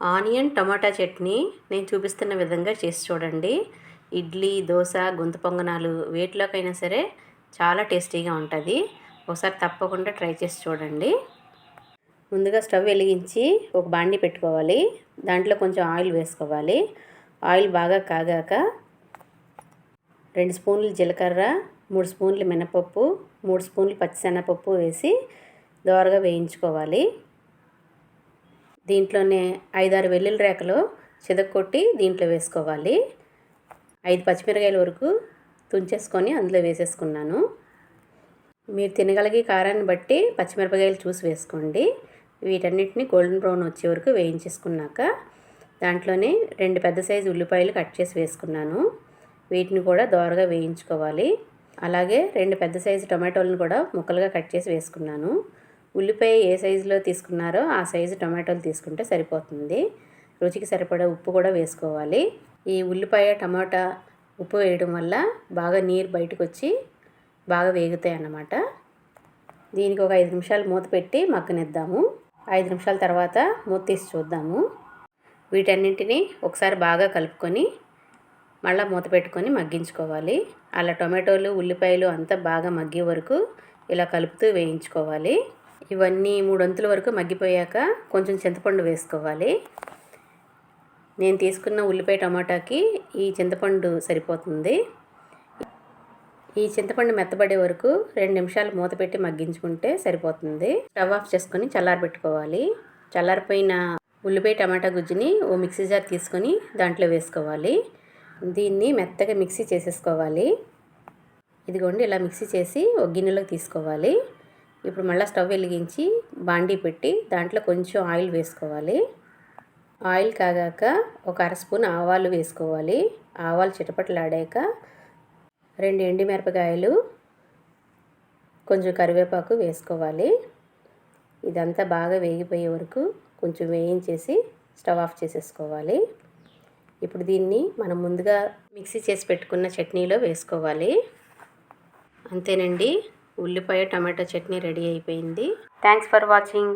Onion టమాటా చట్నీ నేను చూపిస్తున్న విధంగా చేసి చూడండి. ఇడ్లీ, దోశ, గుంత పొంగనాలు వేటిలోకైనా సరే చాలా టేస్టీగా ఉంటుంది. ఒకసారి తప్పకుండా ట్రై చేసి చూడండి. ముందుగా స్టవ్ వెలిగించి ఒక బాండీ పెట్టుకోవాలి. దాంట్లో కొంచెం ఆయిల్ వేసుకోవాలి. ఆయిల్ బాగా కాగాక 2 స్పూన్లు జీలకర్ర, 3 స్పూన్లు మినపప్పు, 3 స్పూన్లు పచ్చిశనగపప్పు వేసి దోరగా వేయించుకోవాలి. దీంట్లోనే 5-6 వెల్లుల్లి రేఖలు చితక్కొట్టి దీంట్లో వేసుకోవాలి. 5 పచ్చిమిరకాయల వరకు తుంచేసుకొని అందులో వేసేసుకున్నాను. మీరు తినగలిగే కారాన్ని బట్టి పచ్చిమిరపకాయలు చూసి వేసుకోండి. వీటన్నిటిని గోల్డెన్ బ్రౌన్ వచ్చే వరకు వేయించేసుకున్నాక దాంట్లోనే 2 పెద్ద సైజు ఉల్లిపాయలు కట్ చేసి వేసుకున్నాను. వీటిని కూడా దోరగా వేయించుకోవాలి. అలాగే 2 పెద్ద సైజు టమాటోలను కూడా ముక్కలుగా కట్ చేసి వేసుకున్నాను. ఉల్లిపాయ ఏ సైజులో తీసుకున్నారో ఆ సైజు టమాటోలు తీసుకుంటే సరిపోతుంది. రుచికి సరిపడా ఉప్పు కూడా వేసుకోవాలి. ఈ ఉల్లిపాయ, టమాటా, ఉప్పు వేయడం వల్ల బాగా నీరు బయటకు వచ్చి బాగా వేగుతాయి అన్నమాట. దీనికి ఒక 5 నిమిషాలు మూత పెట్టి మగ్గనిద్దాము. 5 నిమిషాల తర్వాత మూత తీసి చూద్దాము. వీటన్నింటినీ ఒకసారి బాగా కలుపుకొని మళ్ళీ మూత పెట్టుకొని మగ్గించుకోవాలి. అలా టొమాటోలు, ఉల్లిపాయలు అంతా బాగా మగ్గే వరకు ఇలా కలుపుతూ వేయించుకోవాలి. ఇవన్నీ 3 వంతుల వరకు మగ్గిపోయాక కొంచెం చింతపండు వేసుకోవాలి. నేను తీసుకున్న ఉల్లిపాయ టమాటాకి ఈ చింతపండు సరిపోతుంది. ఈ చింతపండు మెత్తబడే వరకు 2 నిమిషాలు మూత పెట్టి మగ్గించుకుంటే సరిపోతుంది. స్టవ్ ఆఫ్ చేసుకొని చల్లారబెట్టుకోవాలి. చల్లారిపోయిన ఉల్లిపాయ టమాటా గుజ్జుని ఓ మిక్సీ జార్ తీసుకొని దాంట్లో వేసుకోవాలి. దీన్ని మెత్తగా మిక్సీ చేసేసుకోవాలి. ఇదిగోండి ఇలా మిక్సీ చేసి ఒక గిన్నెలోకి తీసుకోవాలి. ఇప్పుడు మళ్ళీ స్టవ్ వెలిగించి బాండీ పెట్టి దాంట్లో కొంచెం ఆయిల్ వేసుకోవాలి. ఆయిల్ కాగాక ఒక 1/2 స్పూన్ ఆవాలు వేసుకోవాలి. ఆవాలు చిటపటలాడాక 2 ఎండుమిరపకాయలు, కొంచెం కరివేపాకు వేసుకోవాలి. ఇదంతా బాగా వేగిపోయే వరకు కొంచెం వేయించేసి స్టవ్ ఆఫ్ చేసేసుకోవాలి. ఇప్పుడు దీన్ని మనం ముందుగా మిక్సీ చేసి పెట్టుకున్న చట్నీలో వేసుకోవాలి. అంతేనండి, ఉల్లిపాయ టమాటా చట్నీ రెడీ అయిపోయింది. Thanks for watching.